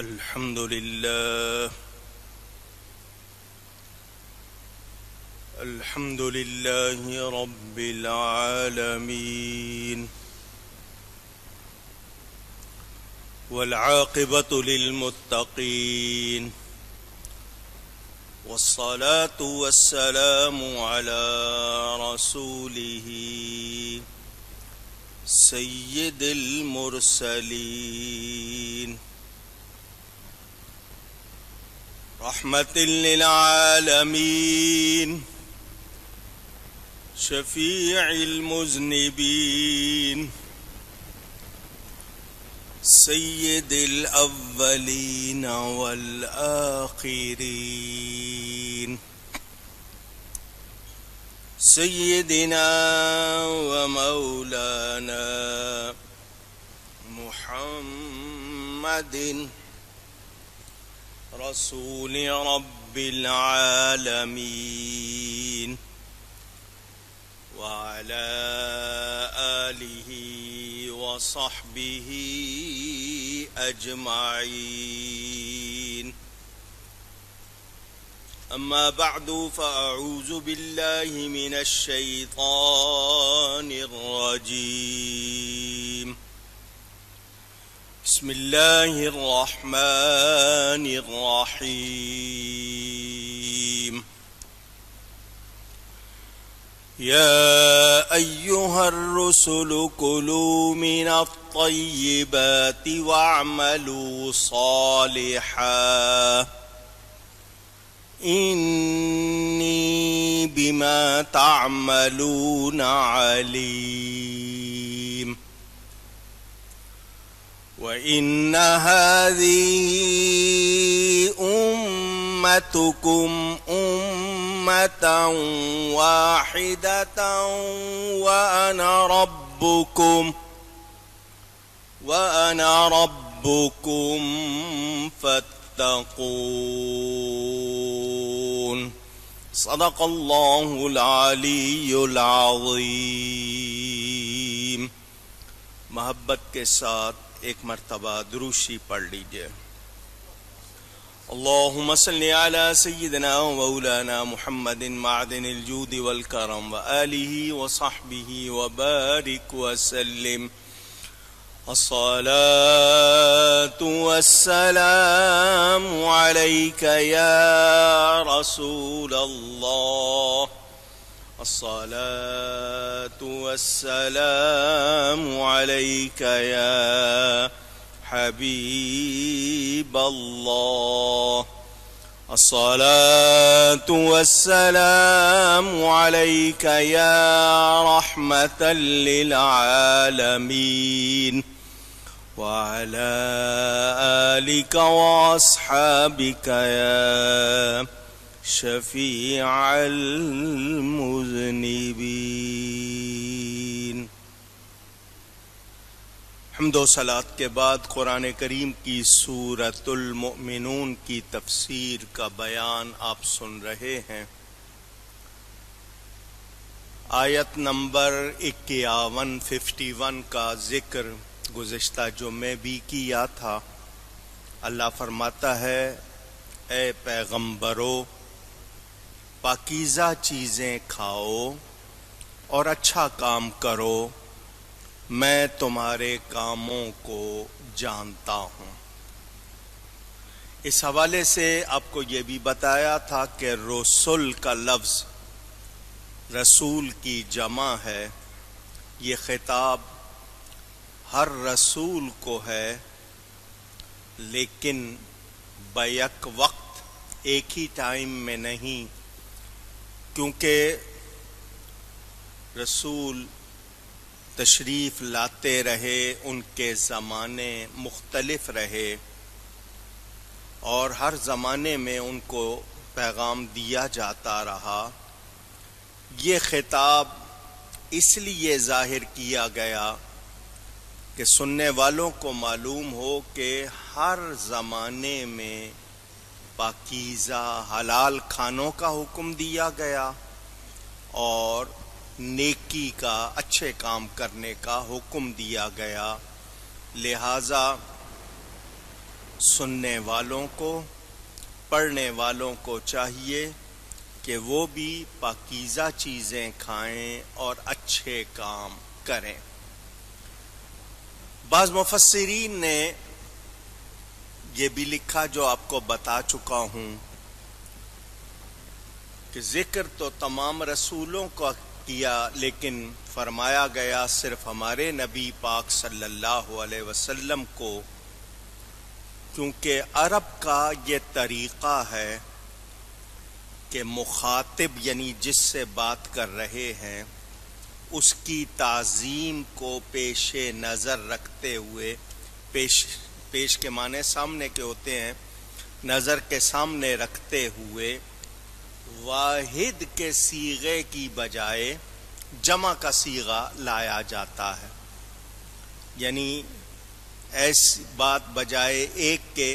الحمد لله الحمد لله رب العالمين والعاقبة للمتقين والصلاة والسلام على رسوله سيد المرسلين رحمة للعالمين شفيع المذنبين سيد الأولين والآخرين سيدنا ومولانا محمد رسول رب العالمين وعلى آله وصحبه أجمعين أما بعد فأعوذ بالله من الشيطان الرجيم بسم الله الرحمن الرحيم يا أيها الرسل كلوا من الطيبات واعملوا صالحا إني بما تعملون عليم وإن هذه أمتكم أمة واحدة وأنا ربكم فاتقون صدق الله العلی العظیم۔ محبت کے ساتھ ایک مرتبہ دروشی پڑھ لیجئے۔ اللهم صل على سيدنا ومولانا محمد معدن الجود والكرم وآله وصحبه وبارك وسلم الصلاة والسلام عليك يا رسول الله الصلاة والسلام عليك يا حبيب الله الصلاة والسلام عليك يا رحمة للعالمين وعلى آلك وأصحابك يا شفيع المذنبين۔ حمد و صلات کے بعد قرآن کریم کی سورۃ المؤمنون کی تفسیر کا بیان آپ سن رہے ہیں۔ آیت نمبر 51 کا ذکر گزشتہ جمعے بھی کیا تھا۔ اللہ فرماتا ہے اے پیغمبرو پاکیزہ چیزیں کھاؤ اور اچھا کام کرو، میں تمہارے کاموں کو جانتا ہوں۔ اس حوالے سے آپ کو یہ بھی بتایا تھا کہ رسول کا لفظ رسول کی جمع ہے، یہ خطاب ہر رسول کو ہے، لیکن بیک وقت ایک ہی ٹائم میں نہیں، کیونکہ رسول تشریف لاتے رہے، ان کے زمانے مختلف رہے اور ہر زمانے میں ان کو پیغام دیا جاتا رہا۔ یہ خطاب اس لیے ظاہر کیا گیا کہ سننے والوں کو معلوم ہو کہ ہر زمانے میں پاکیزہ حلال کھانوں کا حکم دیا گیا اور نیکی کا، اچھے کام کرنے کا حکم دیا گیا۔ لہذا سننے والوں کو، پڑھنے والوں کو چاہیے کہ وہ بھی پاکیزہ چیزیں کھائیں اور اچھے کام کریں۔ بعض مفسرین نے یہ بھی لکھا جو آپ کو بتا چکا ہوں کہ ذکر تو تمام رسولوں کا کیا، لیکن فرمایا گیا صرف ہمارے نبی پاک صلی اللہ علیہ وسلم کو، کیونکہ عرب کا یہ طریقہ ہے کہ مخاطب یعنی جس سے بات کر رہے ہیں اس کی تعظیم کو پیش نظر رکھتے ہوئے، پیش کے معنی سامنے کے ہوتے ہیں، نظر کے سامنے رکھتے ہوئے واحد کے صیغے کی بجائے جمع کا صیغہ لایا جاتا ہے، یعنی ایسی بات بجائے ایک کے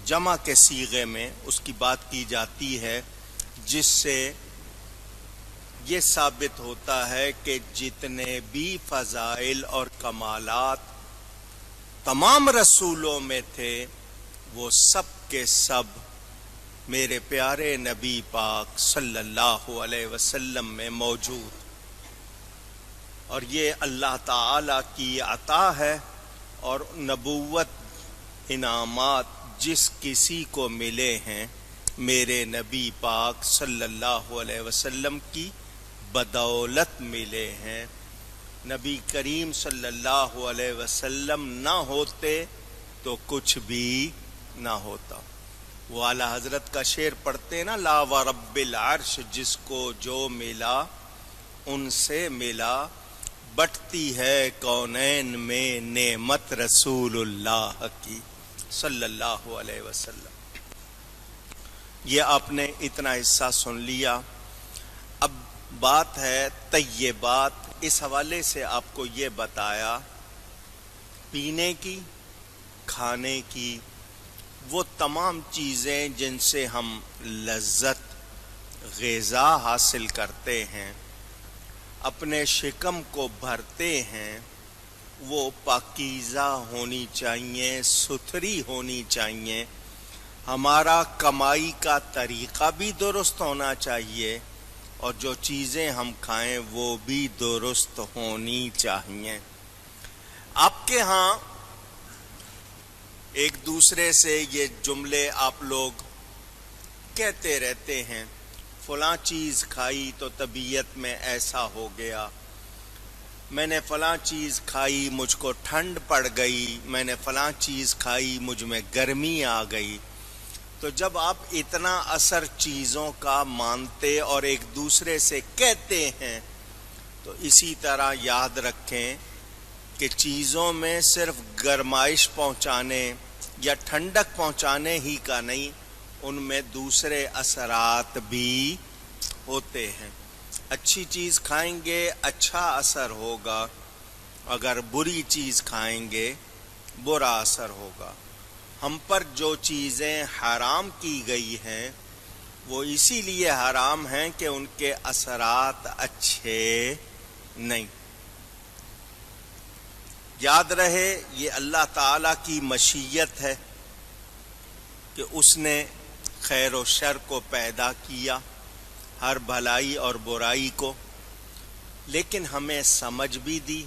جمع کے صیغے میں اس کی بات کی جاتی ہے، جس سے یہ ثابت ہوتا ہے کہ جتنے بھی فضائل اور کمالات تمام رسولوں میں تھے وہ سب کے سب میرے پیارے نبی پاک صلی اللہ علیہ وسلم میں موجود، اور یہ اللہ تعالی کی عطا ہے، اور نبوت انعامات جس کسی کو ملے ہیں میرے نبی پاک صلی اللہ علیہ وسلم کی بدولت ملے ہیں۔ نبی کریم صلی اللہ علیہ وسلم نہ ہوتے تو کچھ بھی نہ ہوتا۔ وہ اعلیٰ حضرت کا شعر پڑھتے نا، لا ورب العرش جس کو جو ملا ان سے ملا، بٹتی ہے کونین میں نعمت رسول اللہ کی صلی اللہ علیہ وسلم۔ یہ آپ نے اتنا حصہ سن لیا، اب بات ہے طیبات۔ اس حوالے سے آپ کو یہ بتایا پینے کی، کھانے کی، وہ تمام چیزیں جن سے ہم لذت غذا حاصل کرتے ہیں، اپنے شکم کو بھرتے ہیں، وہ پاکیزہ ہونی چاہیے، ستھری ہونی چاہیے، ہمارا کمائی کا طریقہ بھی درست ہونا چاہیے، اور جو چیزیں ہم کھائیں وہ بھی درست ہونی چاہیے۔ آپ کے ہاں ایک دوسرے سے یہ جملے آپ لوگ کہتے رہتے ہیں، فلاں چیز کھائی تو طبیعت میں ایسا ہو گیا، میں نے فلاں چیز کھائی مجھ کو ٹھنڈ پڑ گئی، میں نے فلاں چیز کھائی مجھ میں گرمی آ گئی۔ تو جب آپ اتنا اثر چیزوں کا مانتے اور ایک دوسرے سے کہتے ہیں، تو اسی طرح یاد رکھیں کہ چیزوں میں صرف گرمائش پہنچانے یا ٹھنڈک پہنچانے ہی کا نہیں، ان میں دوسرے اثرات بھی ہوتے ہیں۔ اچھی چیز کھائیں گے اچھا اثر ہوگا، اگر بری چیز کھائیں گے برا اثر ہوگا۔ ہم پر جو چیزیں حرام کی گئی ہیں وہ اسی لیے حرام ہیں کہ ان کے اثرات اچھے نہیں۔ یاد رہے یہ اللہ تعالی کی مشیت ہے کہ اس نے خیر و شر کو پیدا کیا، ہر بھلائی اور برائی کو، لیکن ہمیں سمجھ بھی دی،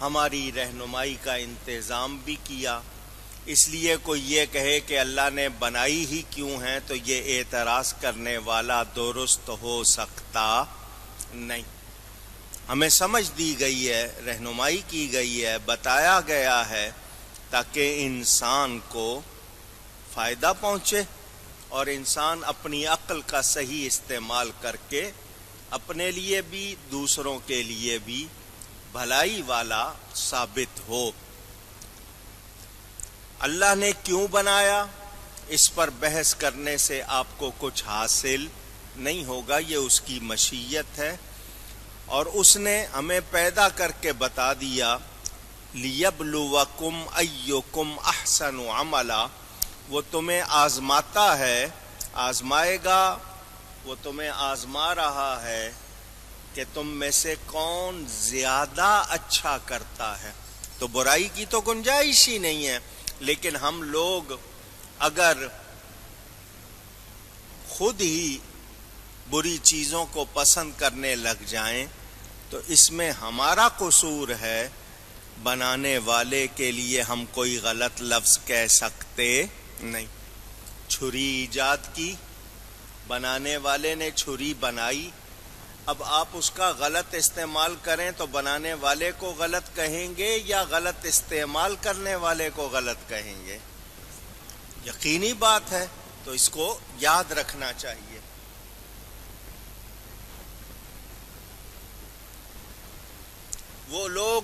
ہماری رہنمائی کا انتظام بھی کیا۔ اس لیے کوئی یہ کہے کہ اللہ نے بنائی ہی کیوں ہے تو یہ اعتراض کرنے والا درست ہو سکتا نہیں۔ ہمیں سمجھ دی گئی ہے، رہنمائی کی گئی ہے، بتایا گیا ہے تاکہ انسان کو فائدہ پہنچے اور انسان اپنی عقل کا صحیح استعمال کر کے اپنے لیے بھی دوسروں کے لیے بھی بھلائی والا ثابت ہو۔ اللہ نے کیوں بنایا اس پر بحث کرنے سے آپ کو کچھ حاصل نہیں ہوگا، یہ اس کی مشیت ہے، اور اس نے ہمیں پیدا کر کے بتا دیا لِيَبْلُوَكُمْ أَيُّكُمْ أَحْسَنُ عَمَلًا، وہ تمہیں آزماتا ہے، آزمائے گا، وہ تمہیں آزما رہا ہے کہ تم میں سے کون زیادہ اچھا کرتا ہے۔ تو برائی کی تو گنجائش ہی نہیں ہے، لیکن ہم لوگ اگر خود ہی بری چیزوں کو پسند کرنے لگ جائیں تو اس میں ہمارا قصور ہے، بنانے والے کے لیے ہم کوئی غلط لفظ کہہ سکتے نہیں۔ چھری ایجاد کی، بنانے والے نے چھری بنائی، اب آپ اس کا غلط استعمال کریں تو بنانے والے کو غلط کہیں گے یا غلط استعمال کرنے والے کو غلط کہیں گے؟ یقینی بات ہے، تو اس کو یاد رکھنا چاہیے۔ وہ لوگ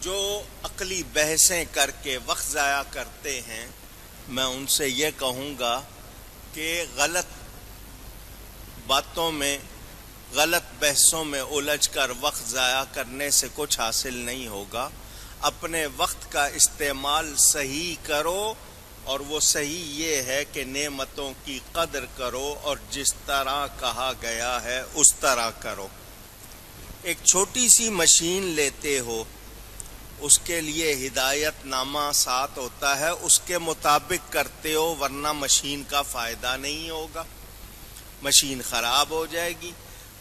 جو عقلی بحثیں کر کے وقت ضائع کرتے ہیں، میں ان سے یہ کہوں گا کہ غلط باتوں میں، غلط بحثوں میں الجھ کر وقت ضائع کرنے سے کچھ حاصل نہیں ہوگا۔ اپنے وقت کا استعمال صحیح کرو، اور وہ صحیح یہ ہے کہ نعمتوں کی قدر کرو اور جس طرح کہا گیا ہے اس طرح کرو۔ ایک چھوٹی سی مشین لیتے ہو، اس کے لیے ہدایت نامہ ساتھ ہوتا ہے، اس کے مطابق کرتے ہو، ورنہ مشین کا فائدہ نہیں ہوگا، مشین خراب ہو جائے گی۔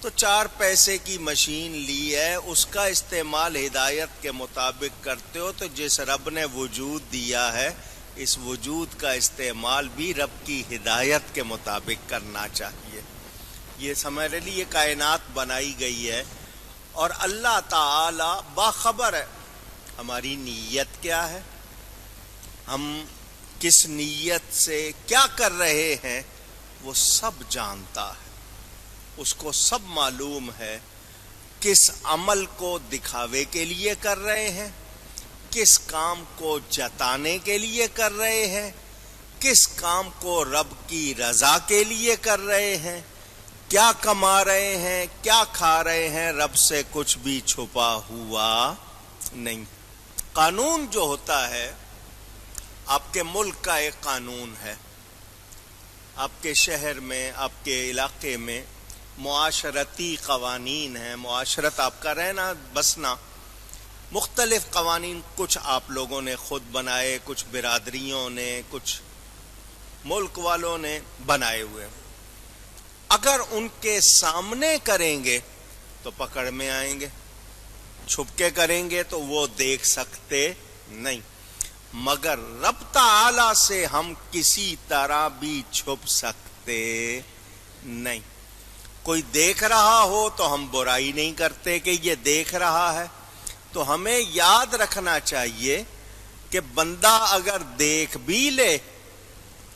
تو 4 پیسے کی مشین لی ہے، اس کا استعمال ہدایت کے مطابق کرتے ہو تو جس رب نے وجود دیا ہے، اس وجود کا استعمال بھی رب کی ہدایت کے مطابق کرنا چاہیے۔ یہ ہمارے لیے کائنات بنائی گئی ہے اور اللہ تعالی باخبر ہے ہماری نیت کیا ہے، ہم کس نیت سے کیا کر رہے ہیں، وہ سب جانتا ہے، اس کو سب معلوم ہے۔ کس عمل کو دکھاوے کے لیے کر رہے ہیں، کس کام کو جتانے کے لیے کر رہے ہیں، کس کام کو رب کی رضا کے لیے کر رہے ہیں، کیا کما رہے ہیں، کیا کھا رہے ہیں، رب سے کچھ بھی چھپا ہوا نہیں۔ قانون جو ہوتا ہے، آپ کے ملک کا ایک قانون ہے، آپ کے شہر میں، آپ کے علاقے میں معاشرتی قوانین ہیں، معاشرت آپ کا رہنا بسنا، مختلف قوانین، کچھ آپ لوگوں نے خود بنائے، کچھ برادریوں نے، کچھ ملک والوں نے بنائے ہوئے۔ اگر ان کے سامنے کریں گے تو پکڑ میں آئیں گے، چھپ کے کریں گے تو وہ دیکھ سکتے نہیں، مگر رب تعالی سے ہم کسی طرح بھی چھپ سکتے نہیں۔ کوئی دیکھ رہا ہو تو ہم برائی نہیں کرتے کہ یہ دیکھ رہا ہے، تو ہمیں یاد رکھنا چاہیے کہ بندہ اگر دیکھ بھی لے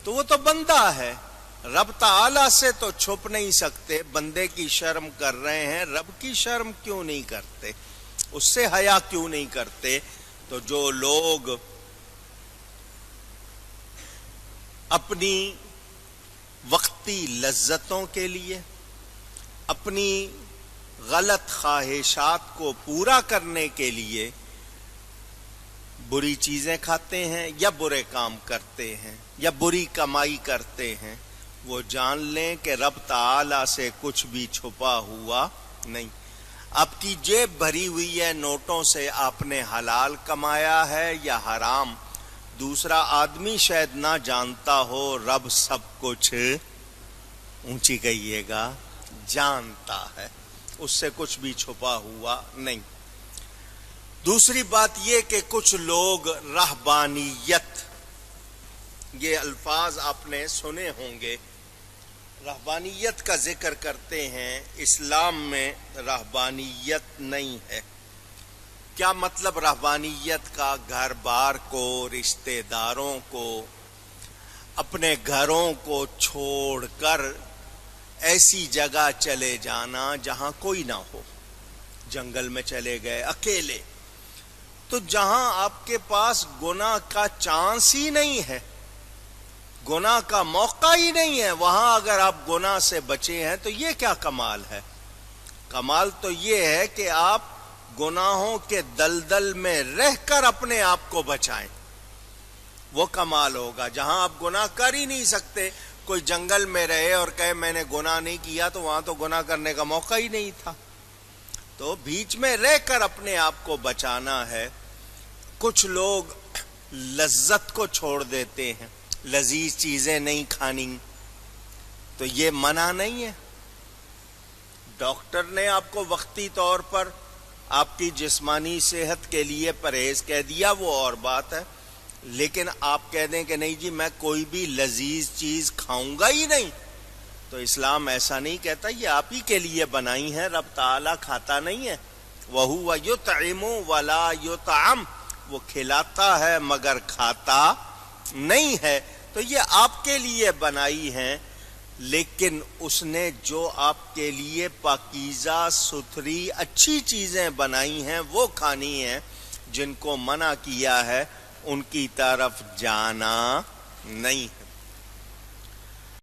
تو وہ تو بندہ ہے، رب تعالی سے تو چھپ نہیں سکتے۔ بندے کی شرم کر رہے ہیں، رب کی شرم کیوں نہیں کرتے، اس سے حیا کیوں نہیں کرتے؟ تو جو لوگ اپنی وقتی لذتوں کے لیے، اپنی غلط خواہشات کو پورا کرنے کے لیے بری چیزیں کھاتے ہیں یا برے کام کرتے ہیں یا بری کمائی کرتے ہیں، وہ جان لیں کہ رب تعالی سے کچھ بھی چھپا ہوا نہیں۔ آپ کی جیب بھری ہوئی ہے نوٹوں سے، آپ نے حلال کمایا ہے یا حرام، دوسرا آدمی شاید نہ جانتا ہو، رب سب کچھ، اونچی کہیے گا، جانتا ہے، اس سے کچھ بھی چھپا ہوا نہیں۔ دوسری بات یہ کہ کچھ لوگ رہبانیت، یہ الفاظ آپ نے سنے ہوں گے، رہبانیت کا ذکر کرتے ہیں، اسلام میں رہبانیت نہیں ہے۔ کیا مطلب رہبانیت کا؟ گھر بار کو، رشتہ داروں کو، اپنے گھروں کو چھوڑ کر ایسی جگہ چلے جانا جہاں کوئی نہ ہو، جنگل میں چلے گئے اکیلے، تو جہاں آپ کے پاس گناہ کا چانس ہی نہیں ہے، گناہ کا موقع ہی نہیں ہے، وہاں اگر آپ گناہ سے بچے ہیں تو یہ کیا کمال ہے؟ کمال تو یہ ہے کہ آپ گناہوں کے دلدل میں رہ کر اپنے آپ کو بچائیں، وہ کمال ہوگا۔ جہاں آپ گناہ کر ہی نہیں سکتے، کوئی جنگل میں رہے اور کہے میں نے گناہ نہیں کیا، تو وہاں تو گناہ کرنے کا موقع ہی نہیں تھا۔ تو بیچ میں رہ کر اپنے آپ کو بچانا ہے۔ کچھ لوگ لذت کو چھوڑ دیتے ہیں، لذیذ چیزیں نہیں کھانی، تو یہ منع نہیں ہے۔ ڈاکٹر نے آپ کو وقتی طور پر آپ کی جسمانی صحت کے لیے پرہیز کہہ دیا، وہ اور بات ہے، لیکن آپ کہہ دیں کہ نہیں جی میں کوئی بھی لذیذ چیز کھاؤں گا ہی نہیں، تو اسلام ایسا نہیں کہتا، یہ آپ ہی کے لیے بنائی ہے، رب تعالیٰ کھاتا نہیں ہے۔ وَهُوَ يُطْعِمُ وَلَا يُطْعَمُ، وہ کھلاتا ہے مگر کھاتا نہیں ہے، تو یہ آپ کے لیے بنائی ہیں، لیکن اس نے جو آپ کے لیے پاکیزہ ستھری اچھی چیزیں بنائی ہیں وہ کھانی ہیں، جن کو منع کیا ہے ان کی طرف جانا نہیں ہے۔